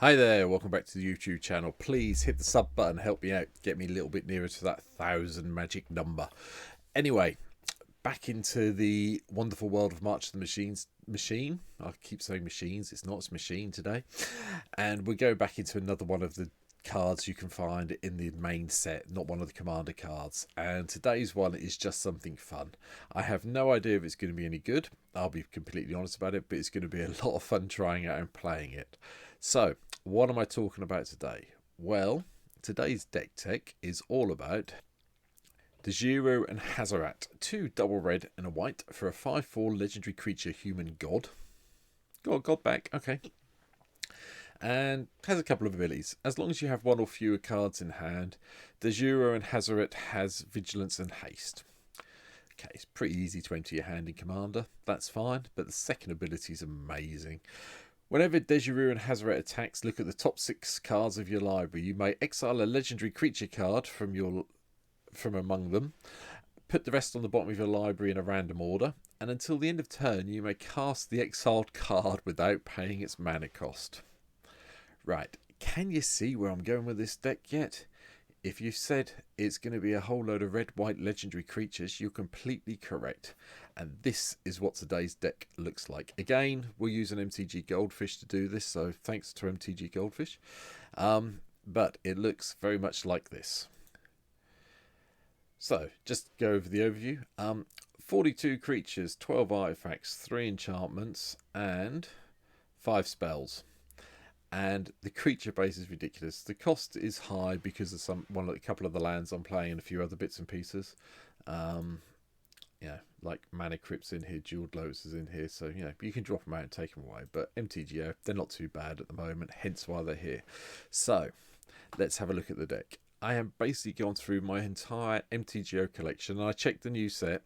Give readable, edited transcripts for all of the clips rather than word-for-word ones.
Hi there, welcome back to the YouTube channel. Please hit the sub button, help me out, get me a little bit nearer to that 1,000 magic number. Anyway, back into the wonderful world of March of the Machine. I keep saying machines, it's not, it's machine today. And we're going back into another one of the cards you can find in the main set, not one of the commander cards. And today's one is just something fun. I have no idea if it's going to be any good, I'll be completely honest about it, but it's going to be a lot of fun trying out and playing it. So, what am I talking about today? Well, today's deck tech is all about Djeru and Hazoret, 2 double red and a white for a 5/4 legendary creature human god. God back, okay. And has a couple of abilities. As long as you have one or fewer cards in hand, Djeru and Hazoret has vigilance and haste. Okay, it's pretty easy to enter your hand in Commander, that's fine, but the second ability is amazing. Whenever Djeru and Hazoret attacks, look at the top 6 cards of your library. You may exile a legendary creature card from among them, put the rest on the bottom of your library in a random order, and until the end of turn you may cast the exiled card without paying its mana cost. Right, can you see where I'm going with this deck yet? If you said it's going to be a whole load of red-white legendary creatures, you're completely correct. And this is what today's deck looks like. Again, we'll use an MTG Goldfish to do this, so thanks to MTG Goldfish. But it looks very much like this. So, just go over the overview. 42 creatures, 12 artifacts, 3 enchantments, and 5 spells. And the creature base is ridiculous. The cost is high because of a couple of the lands I'm playing and a few other bits and pieces. Yeah, like Mana Crypt's in here, Jeweled Lotus is in here, so you can drop them out and take them away. But MTGO, they're not too bad at the moment, hence why they're here. So let's have a look at the deck. I have basically gone through my entire MTGO collection, and I checked the new set,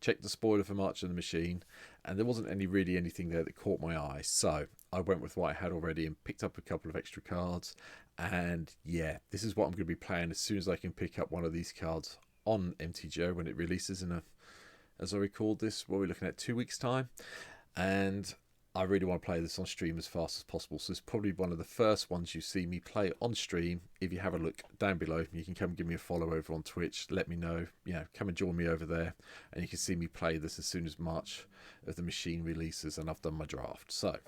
checked the spoiler for March of the Machine, and there wasn't really anything there that caught my eye. So I went with what I had already and picked up a couple of extra cards. And yeah, this is what I'm going to be playing as soon as I can pick up one of these cards on MTGO when it releases in as I record this, what we're looking at 2 weeks time. And I really want to play this on stream as fast as possible. So it's probably one of the first ones you see me play on stream. If you have a look down below, you can come give me a follow over on Twitch. Let me know. Come and join me over there. And you can see me play this as soon as March of the Machine releases and I've done my draft. So,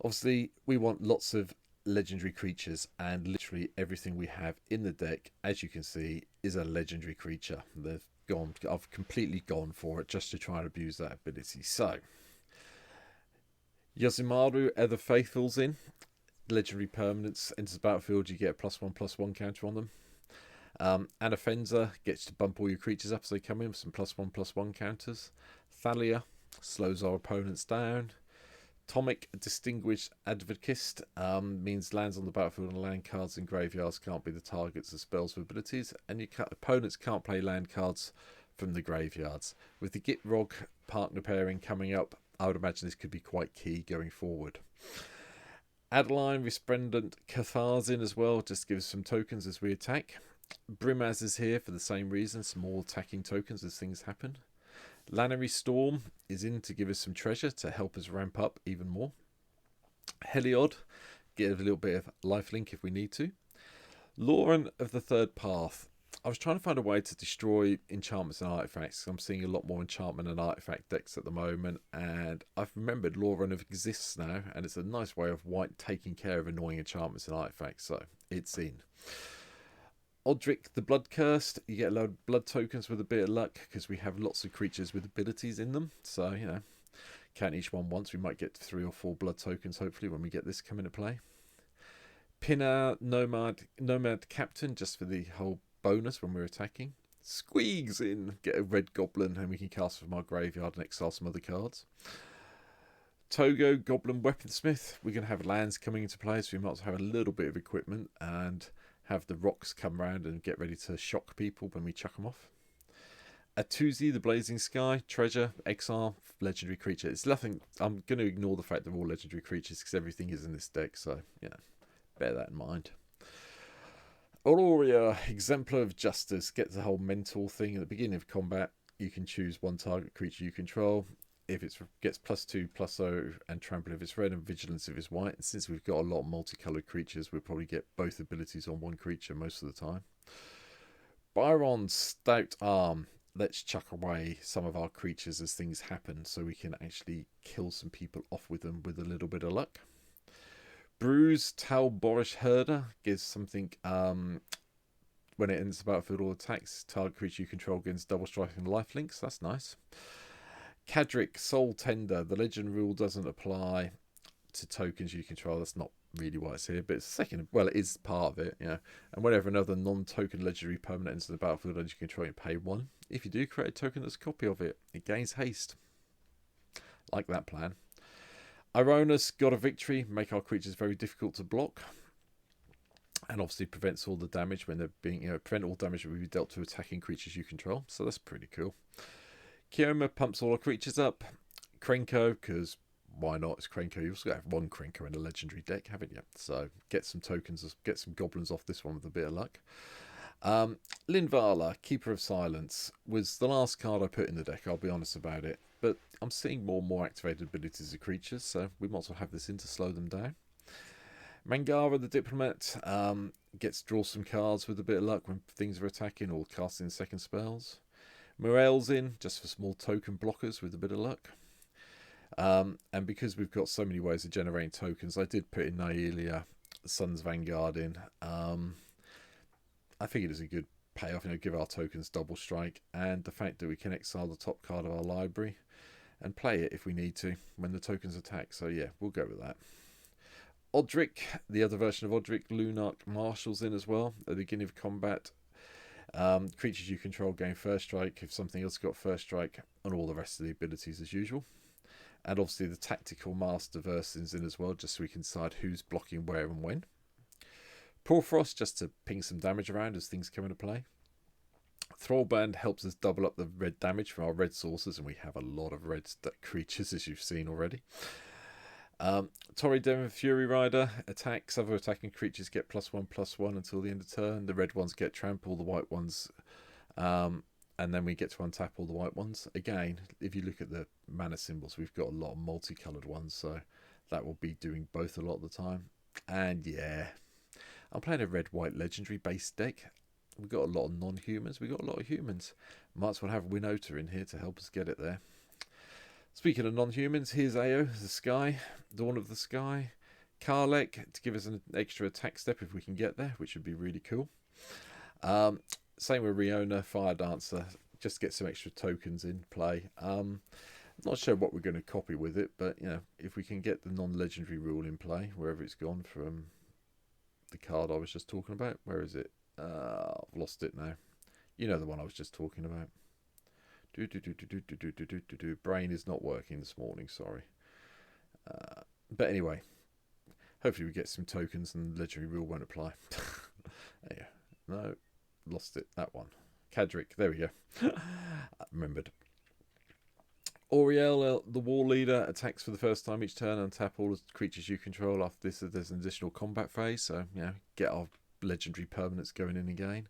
obviously, we want lots of legendary creatures. And literally everything we have in the deck, as you can see, is a legendary creature. I've completely gone for it just to try and abuse that ability. So, Yozimaru Ever Faithful's in. Legendary permanents. Enters the battlefield, you get a +1/+1 counter on them. Anafenza gets to bump all your creatures up as they come in with some +1/+1 counters. Thalia slows our opponents down. Tomic Distinguished Advocist means lands on the battlefield and land cards in graveyards can't be the targets of spells with abilities, and your opponents can't play land cards from the graveyards. With the Gitrog partner pairing coming up, I would imagine this could be quite key going forward. Adeline Resplendent Catharzin as well, just gives some tokens as we attack. Brimaz is here for the same reason, some more attacking tokens as things happen. Lannery Storm is in to give us some treasure to help us ramp up even more. Heliod, give a little bit of lifelink if we need to. Lauren of the Third Path. I was trying to find a way to destroy enchantments and artifacts. I'm seeing a lot more enchantment and artifact decks at the moment, and I've remembered Lauren exists now, and it's a nice way of white taking care of annoying enchantments and artifacts, so it's in. Odric the Blood Cursed, you get a load of blood tokens with a bit of luck because we have lots of creatures with abilities in them. So, count each one once. We might get 3 or 4 blood tokens hopefully when we get this come into play. Pinna Nomad Captain just for the whole bonus when we're attacking. Squeaks in, get a red goblin and we can cast from our graveyard and exile some other cards. Togo Goblin Weaponsmith, we're going to have lands coming into play, so we might as well have a little bit of equipment and have the rocks come around and get ready to shock people when we chuck them off. Atuzi, the Blazing Sky, treasure, exile, legendary creature. It's nothing. I'm going to ignore the fact they're all legendary creatures because everything is in this deck, so bear that in mind. Auroria, Exemplar of Justice, gets the whole mental thing at the beginning of combat. You can choose one target creature you control. if it gets +2/+0 and trample if it's red and vigilance if it's white. And since we've got a lot of multicolored creatures, we'll probably get both abilities on one creature most of the time. Byron's Stout Arm. Let's chuck away some of our creatures as things happen so we can actually kill some people off with them with a little bit of luck. Bruise Talborish Herder gives something when it ends the battlefield or attacks. Target creature you control gains double striking lifelinks. That's nice. Cadric Soul Tender. The legend rule doesn't apply to tokens you control. That's not really why it's here, but it's second. Well, it is part of it, yeah. And whenever another non-token legendary permanent enters the battlefield and you control, you pay 1. If you do, create a token that's a copy of it. It gains haste. Like that plan. Ironas, God of Victory, make our creatures very difficult to block, and obviously prevents all the damage when they're being, prevent all damage that will be dealt to attacking creatures you control. So that's pretty cool. Kioma pumps all our creatures up. Krenko, because why not? It's Krenko. You've also got to have one Krenko in a legendary deck, haven't you? So get some tokens, get some goblins off this one with a bit of luck. Linvala, Keeper of Silence, was the last card I put in the deck, I'll be honest about it. But I'm seeing more and more activated abilities of creatures, so we might as well have this in to slow them down. Mangara the Diplomat gets to draw some cards with a bit of luck when things are attacking or casting second spells. Morel's in, just for small token blockers with a bit of luck. And because we've got so many ways of generating tokens, I did put in Nailia, Sun's Vanguard in. I think it is a good payoff, give our tokens double strike, and the fact that we can exile the top card of our library and play it if we need to when the tokens attack. So yeah, we'll go with that. Odric, the other version of Odric, Lunarch Marshal's in as well. At the beginning of combat, creatures you control gain first strike if something else got first strike, and all the rest of the abilities as usual. And obviously the Tactical Master version's in as well, just so we can decide who's blocking where and when. Porfrost, just to ping some damage around as things come into play. Thrallband helps us double up the red damage from our red sources, and we have a lot of red creatures, as you've seen already. Torri Devon Fury Rider attacks. Other attacking creatures get +1/+1 until the end of turn. The red ones get trample, the white ones, and then we get to untap all the white ones. Again, if you look at the mana symbols, we've got a lot of multicoloured ones, so that will be doing both a lot of the time. And yeah, I'm playing a red-white legendary base deck. We've got a lot of non-humans. We've got a lot of humans. Might as well have Winota in here to help us get it there. Speaking of non-humans, here's Ao, the Sky, Dawn of the Sky. Karlek to give us an extra attack step if we can get there, which would be really cool. Same with Riona, Fire Dancer, just get some extra tokens in play. Not sure what we're going to copy with it, but if we can get the non-legendary rule in play, wherever it's gone from the card I was just talking about. Where is it? I've lost it now. You know the one I was just talking about. Brain is not working this morning, sorry. But anyway, hopefully we get some tokens and the legendary rule won't apply. Yeah, no, lost it. That one. Cadric, there we go. Remembered. Auriel, the War Leader, attacks for the first time each turn and tap all the creatures you control. After this, there's an additional combat phase, so get our legendary permanents going in again.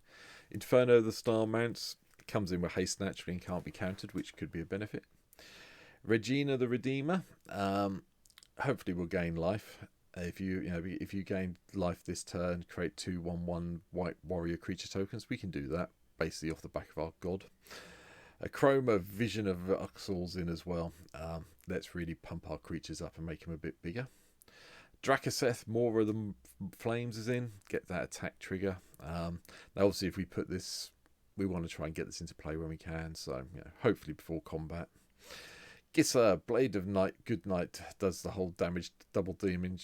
Inferno, the Star Mounts, comes in with haste naturally and can't be countered, which could be a benefit. Regina, the Redeemer, hopefully will gain life. If you gain life this turn, create 2/1/1 white warrior creature tokens. We can do that basically off the back of our god. A Chroma, Vision of Uxal's in as well. Let's really pump our creatures up and make them a bit bigger. Drakaseth, More of the Flames is in. Get that attack trigger. Now obviously if we put this, we want to try and get this into play when we can. So hopefully before combat. Gissa, Blade of Night, Good Night, does the whole damage, doubling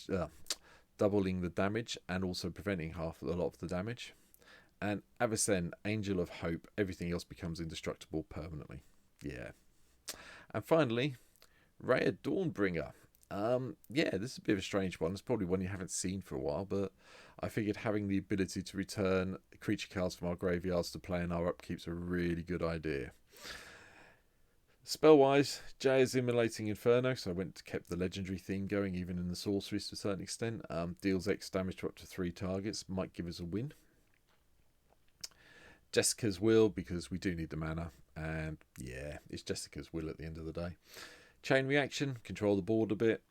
the damage and also preventing a lot of the damage. And Avicen, Angel of Hope, everything else becomes indestructible permanently. Yeah. And finally, Raya Dawnbringer. This is a bit of a strange one. It's probably one you haven't seen for a while, but I figured having the ability to return creature cards from our graveyards to play in our upkeep's a really good idea. Spell-wise, Jay is Immolating Inferno, so I kept the legendary theme going, even in the sorceries to a certain extent. Deals X damage to up to 3 targets, might give us a win. Jessica's Will, because we do need the mana, and yeah, it's Jessica's Will at the end of the day. Chain reaction, control the board a bit.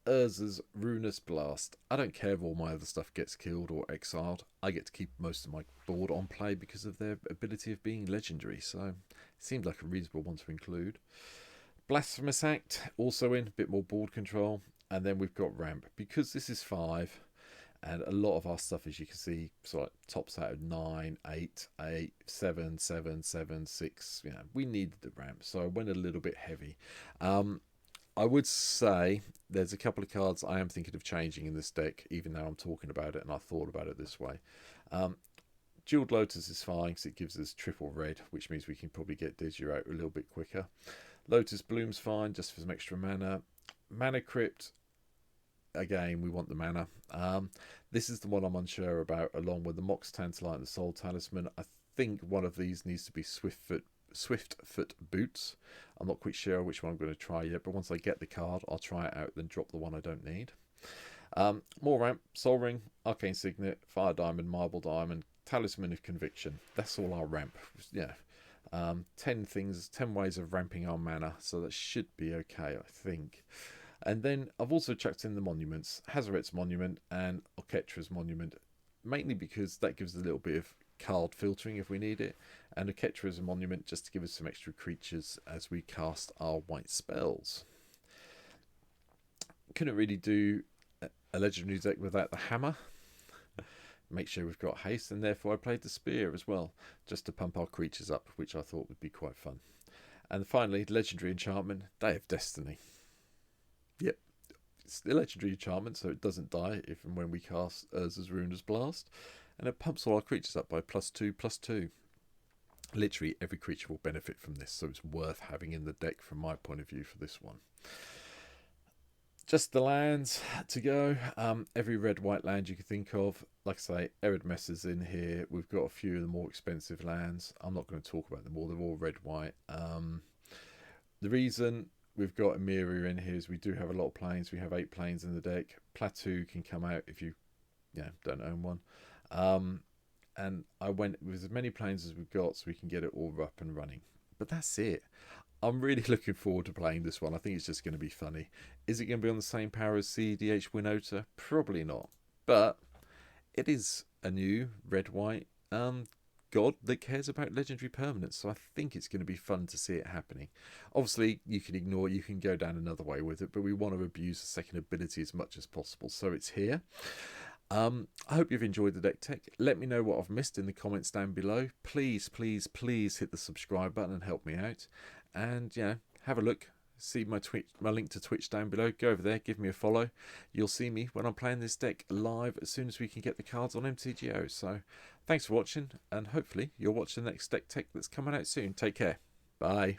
Urza's Ruinous Blast. I don't care if all my other stuff gets killed or exiled. I get to keep most of my board on play because of their ability of being legendary, so it seems like a reasonable one to include. Blasphemous Act, also in, a bit more board control. And then we've got Ramp. Because this is 5, and a lot of our stuff, as you can see, sort of tops out of 9, 8, 8, 7, 7, 7, 6. You know, we needed the Ramp, so I went a little bit heavy. I would say there's a couple of cards I am thinking of changing in this deck, even though I'm talking about it and I thought about it this way. Jeweled Lotus is fine because it gives us triple red, which means we can probably get Djeru out a little bit quicker. Lotus Bloom's fine, just for some extra mana. Mana Crypt, again, we want the mana. This is the one I'm unsure about, along with the Mox Tantalite and the Soul Talisman. I think one of these needs to be Swiftfoot Boots. I'm not quite sure which one I'm going to try yet, but once I get the card, I'll try it out, then drop the one I don't need. More Ramp, Soul Ring, Arcane Signet, Fire Diamond, Marble Diamond, Talisman of Conviction. That's all our ramp. Yeah. 10 things, 10 ways of ramping our mana, so that should be okay, I think. And then I've also chucked in the monuments, Hazoret's Monument and Oketra's Monument, mainly because that gives a little bit of card filtering if we need it, and Oketra's Monument just to give us some extra creatures as we cast our white spells. Couldn't really do a legendary deck without the hammer. Make sure we've got haste, and therefore I played the spear as well, just to pump our creatures up, which I thought would be quite fun. And finally, legendary enchantment, Day of Destiny. Yep, it's the legendary enchantment, so it doesn't die if and when we cast Urza's Ruinous Blast, and it pumps all our creatures up by +2/+2. Literally every creature will benefit from this, so it's worth having in the deck from my point of view for this one. Just the lands to go. Every red-white land you can think of. Like I say, Eridmess is in here. We've got a few of the more expensive lands. I'm not going to talk about them all. They're all red-white. The reason we've got Emiria in here is we do have a lot of planes. We have 8 planes in the deck. Plateau can come out if you don't own one. And I went with as many planes as we've got so we can get it all up and running. But that's it. I'm really looking forward to playing this one. I think it's just going to be funny. Is it going to be on the same power as CEDH Winota? Probably not. But it is a new red-white god that cares about legendary permanence. So I think it's going to be fun to see it happening. Obviously, you can ignore it. You can go down another way with it. But we want to abuse the second ability as much as possible. So it's here. I hope you've enjoyed the deck tech. Let me know what I've missed in the comments down below. Please, please, please hit the subscribe button and help me out. And have a look. See my link to Twitch down below. Go over there, give me a follow. You'll see me when I'm playing this deck live as soon as we can get the cards on MTGO. So thanks for watching, and hopefully you'll watch the next deck tech that's coming out soon. Take care. Bye.